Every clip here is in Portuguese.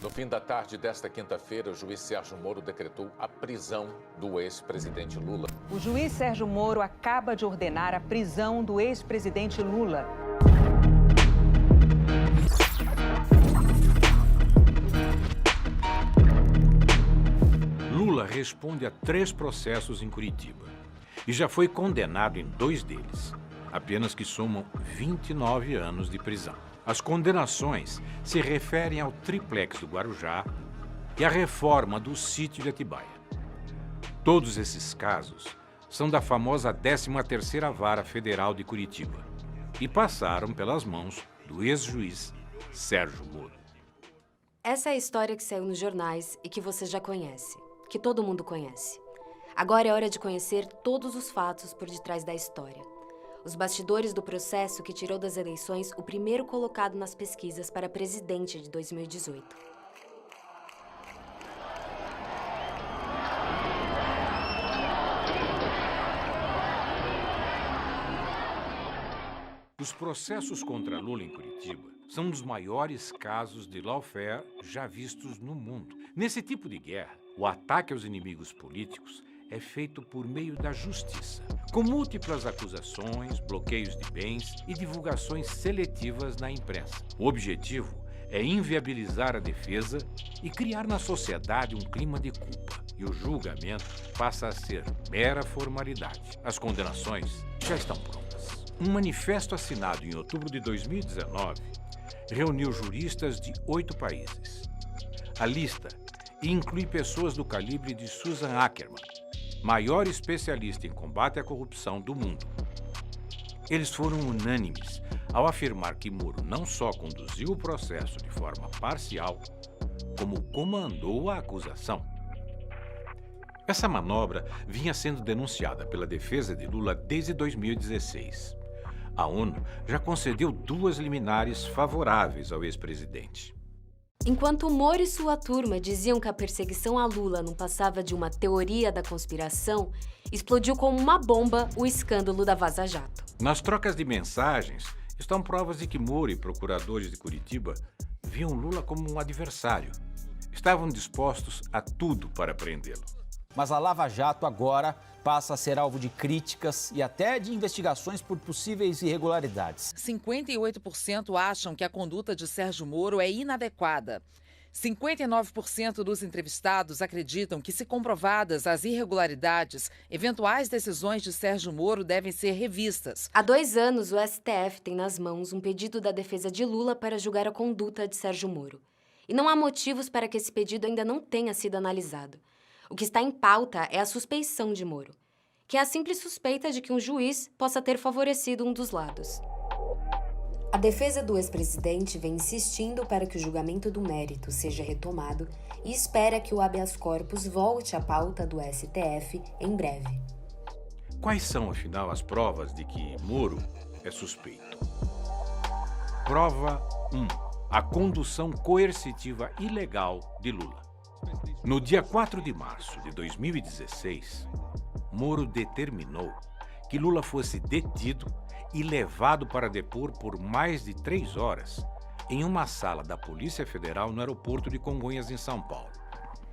No fim da tarde desta quinta-feira, o juiz Sérgio Moro decretou a prisão do ex-presidente Lula. O juiz Sérgio Moro acaba de ordenar a prisão do ex-presidente Lula. Lula responde a 3 processos em Curitiba e já foi condenado em 2 deles, apenas que somam 29 anos de prisão. As condenações se referem ao triplex do Guarujá e à reforma do sítio de Atibaia. Todos esses casos são da famosa 13ª Vara Federal de Curitiba e passaram pelas mãos do ex-juiz Sérgio Moro. Essa é a história que saiu nos jornais e que você já conhece, que todo mundo conhece. Agora é hora de conhecer todos os fatos por detrás da história. Os bastidores do processo que tirou das eleições o primeiro colocado nas pesquisas para presidente de 2018. Os processos contra Lula em Curitiba são um dos maiores casos de lawfare já vistos no mundo. Nesse tipo de guerra, o ataque aos inimigos políticos é feito por meio da justiça, com múltiplas acusações, bloqueios de bens e divulgações seletivas na imprensa. O objetivo é inviabilizar a defesa e criar na sociedade um clima de culpa. E o julgamento passa a ser mera formalidade. As condenações já estão prontas. Um manifesto assinado em outubro de 2019 reuniu juristas de 8 países. A lista inclui pessoas do calibre de Susan Ackerman, maior especialista em combate à corrupção do mundo. Eles foram unânimes ao afirmar que Moro não só conduziu o processo de forma parcial, como comandou a acusação. Essa manobra vinha sendo denunciada pela defesa de Lula desde 2016. A ONU já concedeu 2 liminares favoráveis ao ex-presidente. Enquanto Moro e sua turma diziam que a perseguição a Lula não passava de uma teoria da conspiração, explodiu como uma bomba o escândalo da Vaza Jato. Nas trocas de mensagens estão provas de que Moro e procuradores de Curitiba viam Lula como um adversário. Estavam dispostos a tudo para prendê-lo. Mas a Lava Jato agora passa a ser alvo de críticas e até de investigações por possíveis irregularidades. 58% acham que a conduta de Sérgio Moro é inadequada. 59% dos entrevistados acreditam que, se comprovadas as irregularidades, eventuais decisões de Sérgio Moro devem ser revistas. Há 2 anos, o STF tem nas mãos um pedido da defesa de Lula para julgar a conduta de Sérgio Moro. E não há motivos para que esse pedido ainda não tenha sido analisado. O que está em pauta é a suspeição de Moro, que é a simples suspeita de que um juiz possa ter favorecido um dos lados. A defesa do ex-presidente vem insistindo para que o julgamento do mérito seja retomado e espera que o habeas corpus volte à pauta do STF em breve. Quais são, afinal, as provas de que Moro é suspeito? Prova 1. A condução coercitiva ilegal de Lula. No dia 4 de março de 2016, Moro determinou que Lula fosse detido e levado para depor por mais de 3 horas em uma sala da Polícia Federal no aeroporto de Congonhas, em São Paulo.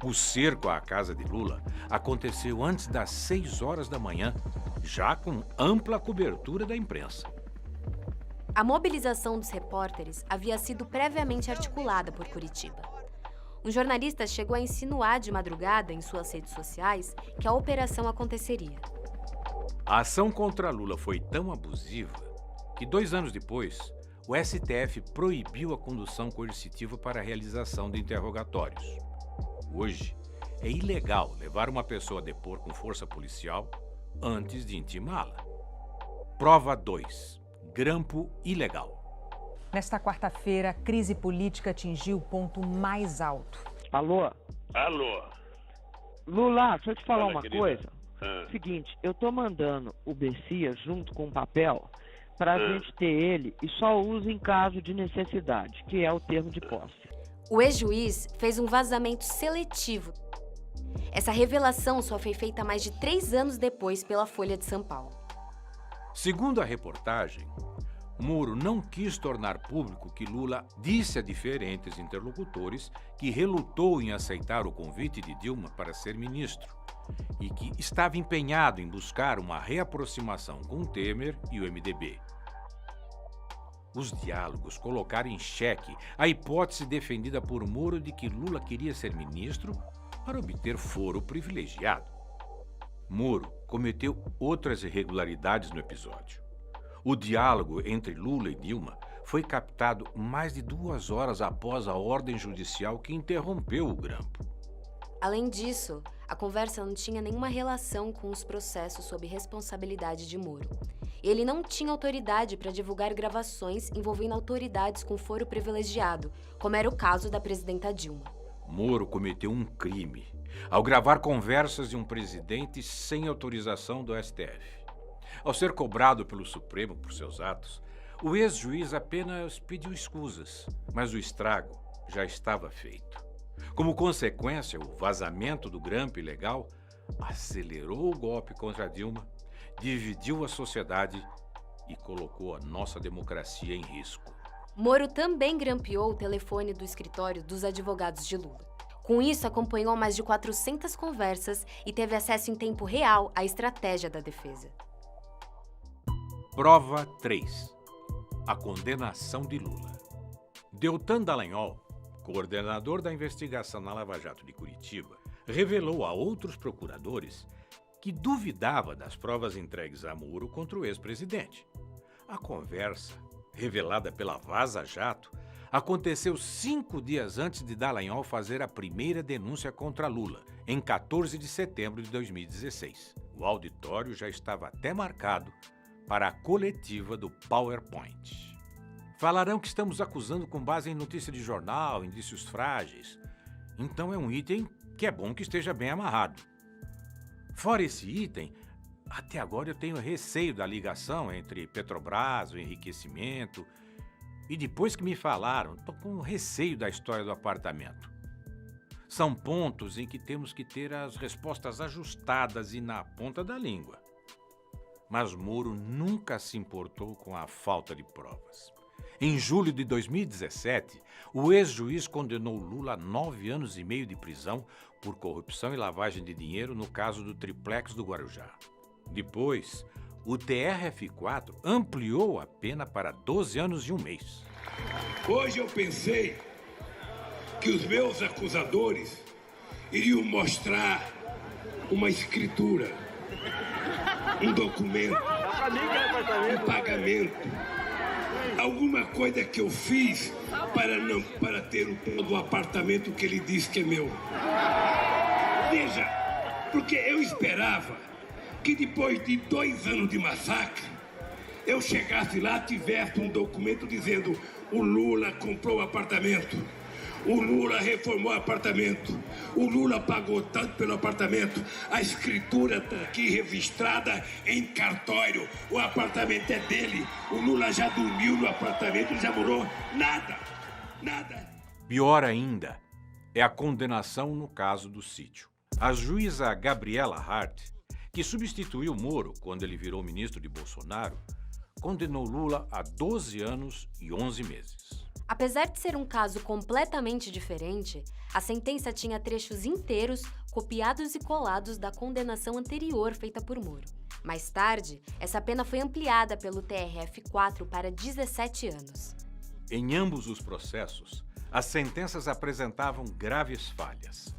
O cerco à casa de Lula aconteceu antes das 6 horas da manhã, já com ampla cobertura da imprensa. A mobilização dos repórteres havia sido previamente articulada por Curitiba. Um jornalista chegou a insinuar de madrugada em suas redes sociais que a operação aconteceria. A ação contra Lula foi tão abusiva que 2 anos depois, o STF proibiu a condução coercitiva para a realização de interrogatórios. Hoje, é ilegal levar uma pessoa a depor com força policial antes de intimá-la. Prova 2. Grampo ilegal. Nesta quarta-feira, a crise política atingiu o ponto mais alto. Alô? Alô? Lula, deixa eu te falar Fala, uma querida. coisa. Ah. Seguinte, eu tô mandando o Bessias junto com o papel pra Ah. gente ter ele e só usa em caso de necessidade, que é o termo de posse. O ex-juiz fez um vazamento seletivo. Essa revelação só foi feita mais de 3 anos depois pela Folha de São Paulo. Segundo a reportagem, Moro não quis tornar público que Lula disse a diferentes interlocutores que relutou em aceitar o convite de Dilma para ser ministro e que estava empenhado em buscar uma reaproximação com Temer e o MDB. Os diálogos colocaram em xeque a hipótese defendida por Moro de que Lula queria ser ministro para obter foro privilegiado. Moro cometeu outras irregularidades no episódio. O diálogo entre Lula e Dilma foi captado mais de 2 horas após a ordem judicial que interrompeu o grampo. Além disso, a conversa não tinha nenhuma relação com os processos sob responsabilidade de Moro. Ele não tinha autoridade para divulgar gravações envolvendo autoridades com foro privilegiado, como era o caso da presidenta Dilma. Moro cometeu um crime ao gravar conversas de um presidente sem autorização do STF. Ao ser cobrado pelo Supremo por seus atos, o ex-juiz apenas pediu escusas, mas o estrago já estava feito. Como consequência, o vazamento do grampo ilegal acelerou o golpe contra Dilma, dividiu a sociedade e colocou a nossa democracia em risco. Moro também grampeou o telefone do escritório dos advogados de Lula. Com isso, acompanhou mais de 400 conversas e teve acesso em tempo real à estratégia da defesa. Prova 3. A condenação de Lula. Deltan Dallagnol, coordenador da investigação na Lava Jato de Curitiba, revelou a outros procuradores que duvidava das provas entregues a Moro contra o ex-presidente. A conversa, revelada pela Vaza Jato, aconteceu 5 dias antes de Dallagnol fazer a primeira denúncia contra Lula, em 14 de setembro de 2016. O auditório já estava até marcado para a coletiva do PowerPoint. Falarão que estamos acusando com base em notícia de jornal, indícios frágeis. Então é um item que é bom que esteja bem amarrado. Fora esse item, até agora eu tenho receio da ligação entre Petrobras, o enriquecimento, e depois que me falaram, estou com receio da história do apartamento. São pontos em que temos que ter as respostas ajustadas e na ponta da língua. Mas Moro nunca se importou com a falta de provas. Em julho de 2017, o ex-juiz condenou Lula a 9 anos e meio de prisão por corrupção e lavagem de dinheiro no caso do triplex do Guarujá. Depois, o TRF4 ampliou a pena para 12 anos e 1 mês. Hoje eu pensei que os meus acusadores iriam mostrar uma escritura, um documento, um pagamento, alguma coisa que eu fiz para ter o apartamento que ele disse que é meu. Veja, porque eu esperava que depois de 2 anos de massacre, eu chegasse lá e tivesse um documento dizendo: o Lula comprou o apartamento, o Lula reformou o apartamento, o Lula pagou tanto pelo apartamento, a escritura está aqui registrada em cartório, o apartamento é dele, o Lula já dormiu no apartamento, já morou, nada. Pior ainda é a condenação no caso do sítio. A juíza Gabriela Hart, que substituiu Moro quando ele virou ministro de Bolsonaro, condenou Lula a 12 anos e 11 meses. Apesar de ser um caso completamente diferente, a sentença tinha trechos inteiros copiados e colados da condenação anterior feita por Moro. Mais tarde, essa pena foi ampliada pelo TRF4 para 17 anos. Em ambos os processos, as sentenças apresentavam graves falhas.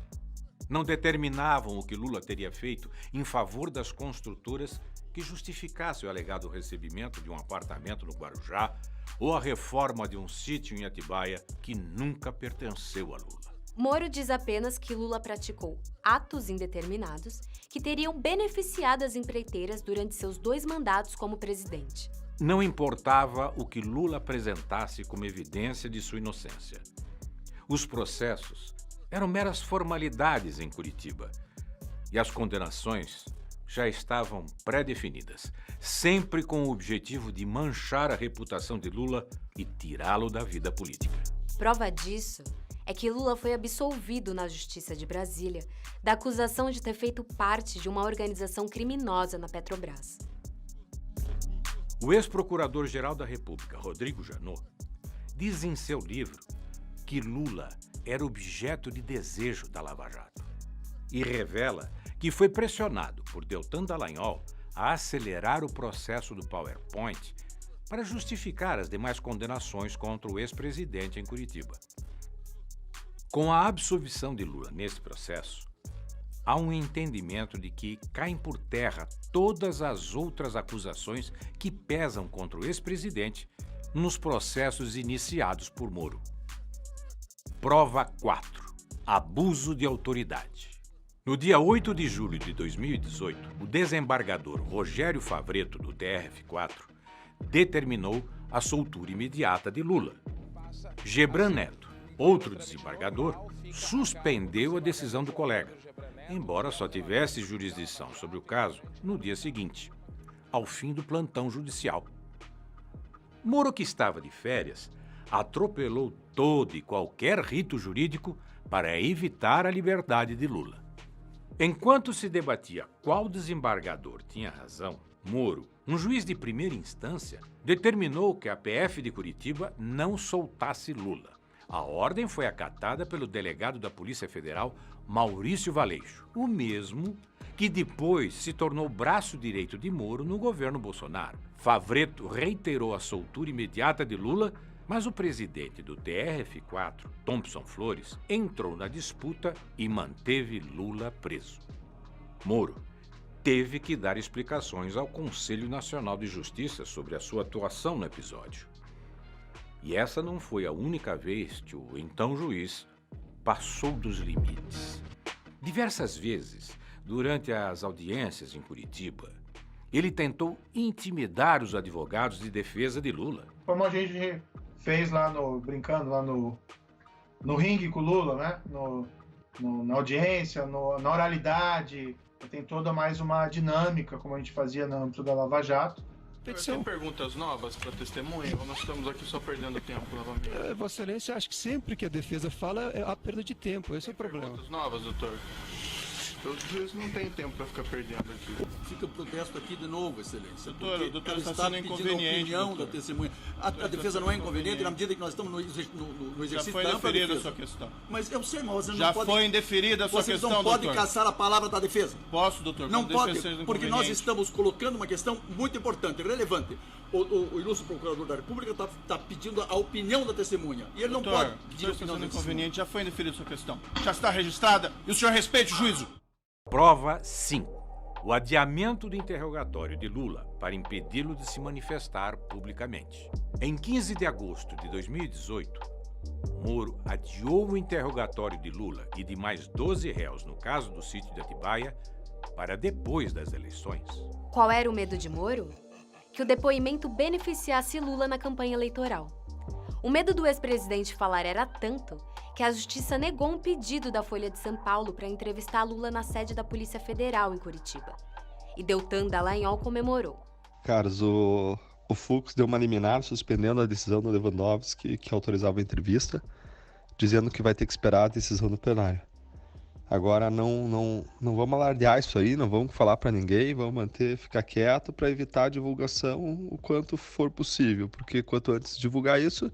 Não determinavam o que Lula teria feito em favor das construtoras que justificasse o alegado recebimento de um apartamento no Guarujá ou a reforma de um sítio em Atibaia que nunca pertenceu a Lula. Moro diz apenas que Lula praticou atos indeterminados que teriam beneficiado as empreiteiras durante seus 2 mandatos como presidente. Não importava o que Lula apresentasse como evidência de sua inocência. Os processos eram meras formalidades em Curitiba e as condenações já estavam pré-definidas, sempre com o objetivo de manchar a reputação de Lula e tirá-lo da vida política. Prova disso é que Lula foi absolvido na Justiça de Brasília da acusação de ter feito parte de uma organização criminosa na Petrobras. O ex-procurador-geral da República, Rodrigo Janot, diz em seu livro que Lula era objeto de desejo da Lava Jato e revela que foi pressionado por Deltan Dallagnol a acelerar o processo do PowerPoint para justificar as demais condenações contra o ex-presidente em Curitiba. Com a absolvição de Lula nesse processo, há um entendimento de que caem por terra todas as outras acusações que pesam contra o ex-presidente nos processos iniciados por Moro. Prova 4. Abuso de autoridade. No dia 8 de julho de 2018, o desembargador Rogério Favretto, do TRF4, determinou a soltura imediata de Lula. Gebran Neto, outro desembargador, suspendeu a decisão do colega, embora só tivesse jurisdição sobre o caso no dia seguinte, ao fim do plantão judicial. Moro, que estava de férias, atropelou todo e qualquer rito jurídico para evitar a liberdade de Lula. Enquanto se debatia qual desembargador tinha razão, Moro, um juiz de primeira instância, determinou que a PF de Curitiba não soltasse Lula. A ordem foi acatada pelo delegado da Polícia Federal, Maurício Valeixo, o mesmo que depois se tornou braço direito de Moro no governo Bolsonaro. Favretto reiterou a soltura imediata de Lula, mas o presidente do TRF4, Thompson Flores, entrou na disputa e manteve Lula preso. Moro teve que dar explicações ao Conselho Nacional de Justiça sobre a sua atuação no episódio. E essa não foi a única vez que o então juiz passou dos limites. Diversas vezes, durante as audiências em Curitiba, ele tentou intimidar os advogados de defesa de Lula. Como a gente fez lá brincando lá no ringue com o Lula, né? Na audiência, na oralidade, tem toda mais uma dinâmica, como a gente fazia no âmbito da Lava Jato. Tem perguntas novas para testemunha ou nós estamos aqui só perdendo tempo novamente? Vossa Excelência, acho que sempre que a defesa fala é a perda de tempo, esse é o problema. Perguntas novas, doutor? Os juízes não tem tempo para ficar perdendo aqui. Fica o protesto aqui de novo, Excelência. Doutor está sendo inconveniente. A opinião da testemunha. A defesa não é inconveniente na medida que nós estamos no exercício da ampla defesa. Já foi indeferida a sua questão. Mas eu sei, mas você não já pode... Já foi indeferida a sua questão, doutor. Você não pode caçar a palavra da defesa. Posso, doutor? Não pode, porque nós estamos colocando uma questão muito importante, relevante. O ilustre procurador da República está pedindo a opinião da testemunha. E ele não pode pedir a opinião da testemunha. Já foi indeferida a sua questão. Já está registrada e o senhor respeite o juízo. Prova 5. O adiamento do interrogatório de Lula para impedi-lo de se manifestar publicamente. Em 15 de agosto de 2018, Moro adiou o interrogatório de Lula e de mais 12 réus no caso do sítio de Atibaia para depois das eleições. Qual era o medo de Moro? Que o depoimento beneficiasse Lula na campanha eleitoral. O medo do ex-presidente falar era tanto que a Justiça negou um pedido da Folha de São Paulo para entrevistar Lula na sede da Polícia Federal em Curitiba. E Deltan Dallagnol comemorou. Carlos, o Fux deu uma liminar suspendendo a decisão do Lewandowski que autorizava a entrevista, dizendo que vai ter que esperar a decisão do plenário. Agora não vamos alardear isso aí, não vamos falar para ninguém, vamos ficar quieto para evitar a divulgação o quanto for possível, porque quanto antes divulgar isso,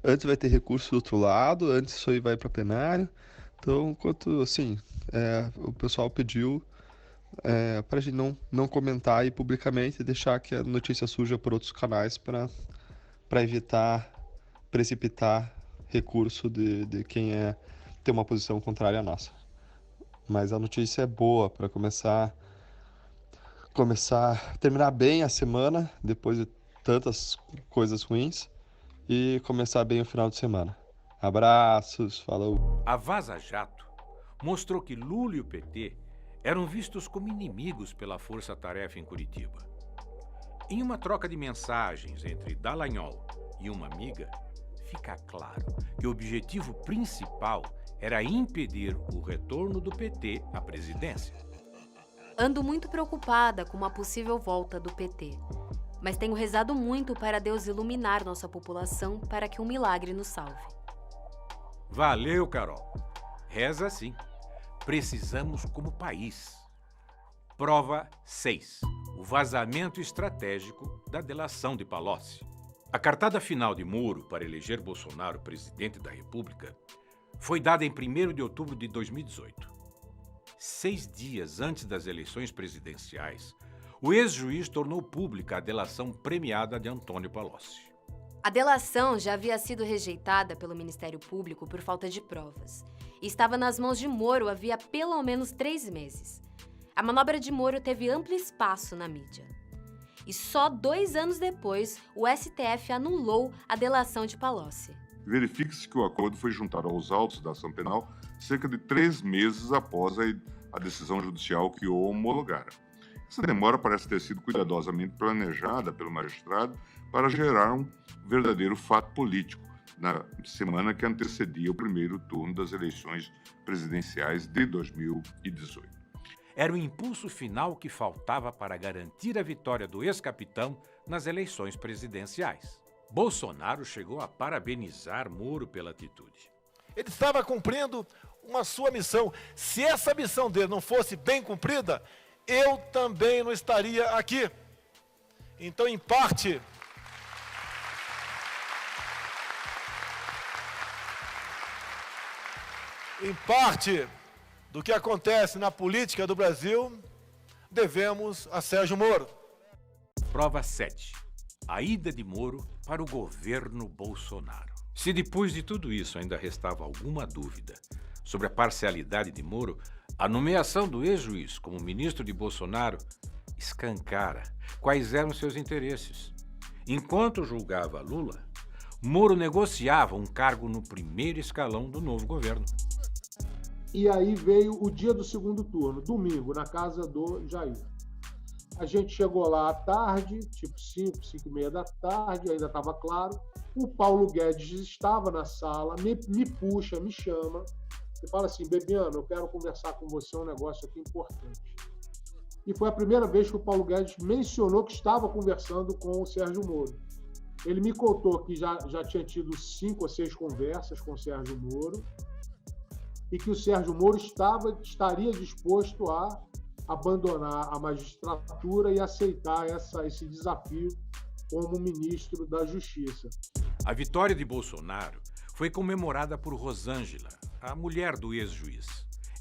antes vai ter recurso do outro lado, antes isso aí vai para plenário. Então, o pessoal pediu para a gente não comentar aí publicamente e deixar que a notícia surja por outros canais para evitar precipitar recurso de quem tem uma posição contrária à nossa. Mas a notícia é boa para terminar bem a semana, depois de tantas coisas ruins, e começar bem o final de semana. Abraços, falou. A Vaza Jato mostrou que Lula e o PT eram vistos como inimigos pela força-tarefa em Curitiba. Em uma troca de mensagens entre Dallagnol e uma amiga, fica claro que o objetivo principal era impedir o retorno do PT à presidência. Ando muito preocupada com uma possível volta do PT, mas tenho rezado muito para Deus iluminar nossa população para que um milagre nos salve. Valeu, Carol. Reza sim. Precisamos como país. Prova 6. O vazamento estratégico da delação de Palocci. A cartada final de Moro para eleger Bolsonaro presidente da República foi dada em 1º de outubro de 2018. 6 dias antes das eleições presidenciais, o ex-juiz tornou pública a delação premiada de Antônio Palocci. A delação já havia sido rejeitada pelo Ministério Público por falta de provas e estava nas mãos de Moro havia pelo menos 3 meses. A manobra de Moro teve amplo espaço na mídia. E só 2 anos depois, o STF anulou a delação de Palocci. Verifique-se que o acordo foi juntado aos autos da ação penal cerca de 3 meses após a decisão judicial que o homologara. Essa demora parece ter sido cuidadosamente planejada pelo magistrado para gerar um verdadeiro fato político na semana que antecedia o primeiro turno das eleições presidenciais de 2018. Era o impulso final que faltava para garantir a vitória do ex-capitão nas eleições presidenciais. Bolsonaro chegou a parabenizar Moro pela atitude. Ele estava cumprindo uma sua missão. Se essa missão dele não fosse bem cumprida, eu também não estaria aqui. Então, em parte, do que acontece na política do Brasil, devemos a Sérgio Moro. Prova 7. A ida de Moro para o governo Bolsonaro. Se depois de tudo isso ainda restava alguma dúvida sobre a parcialidade de Moro, a nomeação do ex-juiz como ministro de Bolsonaro escancara quais eram seus interesses. Enquanto julgava Lula, Moro negociava um cargo no primeiro escalão do novo governo. E aí veio o dia do segundo turno, domingo, na casa do Jair. A gente chegou lá à tarde, tipo 5h30 da tarde, ainda estava claro. O Paulo Guedes estava na sala, me puxa, me chama e fala assim: Bebiano, eu quero conversar com você um negócio aqui importante. E foi a primeira vez que o Paulo Guedes mencionou que estava conversando com o Sérgio Moro. Ele me contou que já tinha tido 5 ou 6 conversas com o Sérgio Moro e que o Sérgio Moro estaria disposto a abandonar a magistratura e aceitar esse desafio como ministro da Justiça. A vitória de Bolsonaro foi comemorada por Rosângela, a mulher do ex-juiz.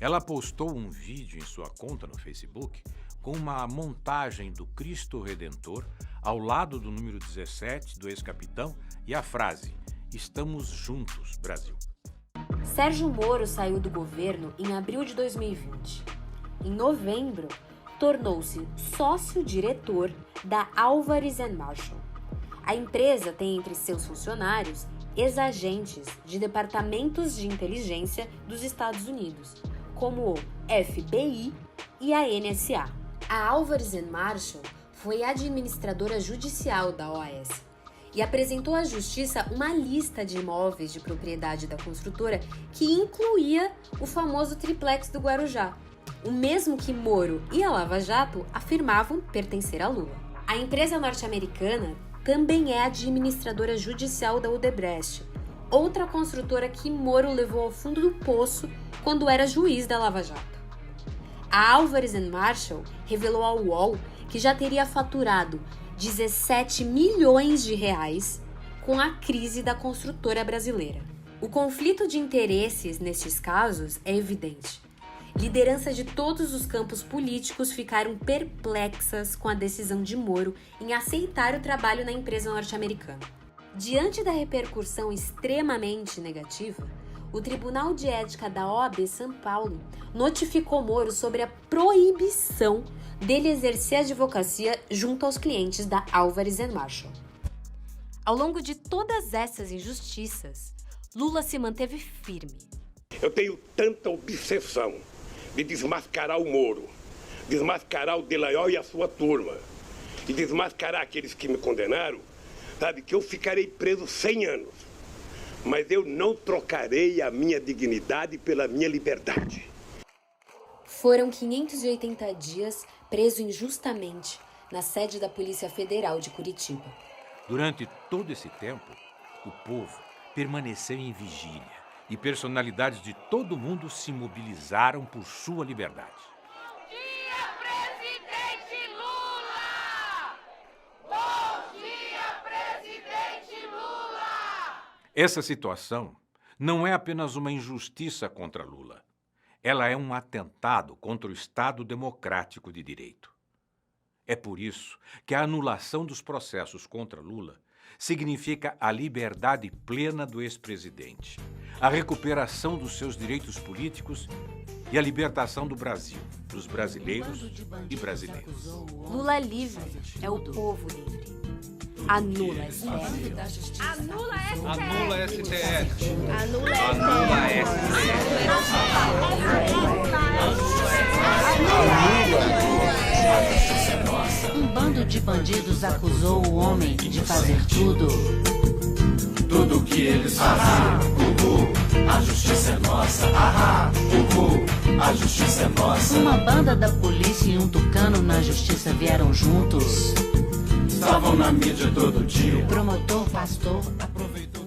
Ela postou um vídeo em sua conta no Facebook com uma montagem do Cristo Redentor ao lado do número 17 do ex-capitão e a frase: "Estamos juntos, Brasil". Sérgio Moro saiu do governo em abril de 2020. Em novembro, tornou-se sócio-diretor da Álvares & Marshall. A empresa tem entre seus funcionários ex-agentes de departamentos de inteligência dos Estados Unidos, como o FBI e a NSA. A Álvares & Marshall foi administradora judicial da OAS e apresentou à Justiça uma lista de imóveis de propriedade da construtora que incluía o famoso triplex do Guarujá, o mesmo que Moro e a Lava Jato afirmavam pertencer a Lula. A empresa norte-americana também é administradora judicial da Odebrecht, outra construtora que Moro levou ao fundo do poço quando era juiz da Lava Jato. A Álvares & Marshall revelou ao UOL que já teria faturado 17 milhões de reais com a crise da construtora brasileira. O conflito de interesses nestes casos é evidente. Lideranças de todos os campos políticos ficaram perplexas com a decisão de Moro em aceitar o trabalho na empresa norte-americana. Diante da repercussão extremamente negativa, o Tribunal de Ética da OAB São Paulo notificou Moro sobre a proibição dele exercer a advocacia junto aos clientes da Álvares & Marshall. Ao longo de todas essas injustiças, Lula se manteve firme. Eu tenho tanta obsessão de desmascarar o Moro, desmascarar o Delayol e a sua turma, e desmascarar aqueles que me condenaram, sabe, que eu ficarei preso 100 anos, mas eu não trocarei a minha dignidade pela minha liberdade. Foram 580 dias preso injustamente na sede da Polícia Federal de Curitiba. Durante todo esse tempo, o povo permaneceu em vigília e personalidades de todo o mundo se mobilizaram por sua liberdade. Bom dia, presidente! Essa situação não é apenas uma injustiça contra Lula. Ela é um atentado contra o Estado democrático de direito. É por isso que a anulação dos processos contra Lula significa a liberdade plena do ex-presidente, a recuperação dos seus direitos políticos e a libertação do Brasil, dos brasileiros e brasileiras. Lula livre é o povo livre. Anula STF. Anula STF. Anula STF. Anula STF. Um bando de bandidos acusou o homem de fazer tudo. Tudo o que eles faziam. A justiça é nossa. A justiça é nossa. Uma banda da polícia e um tucano na justiça vieram juntos. Estavam na mídia todo dia. O promotor, pastor, aproveitou.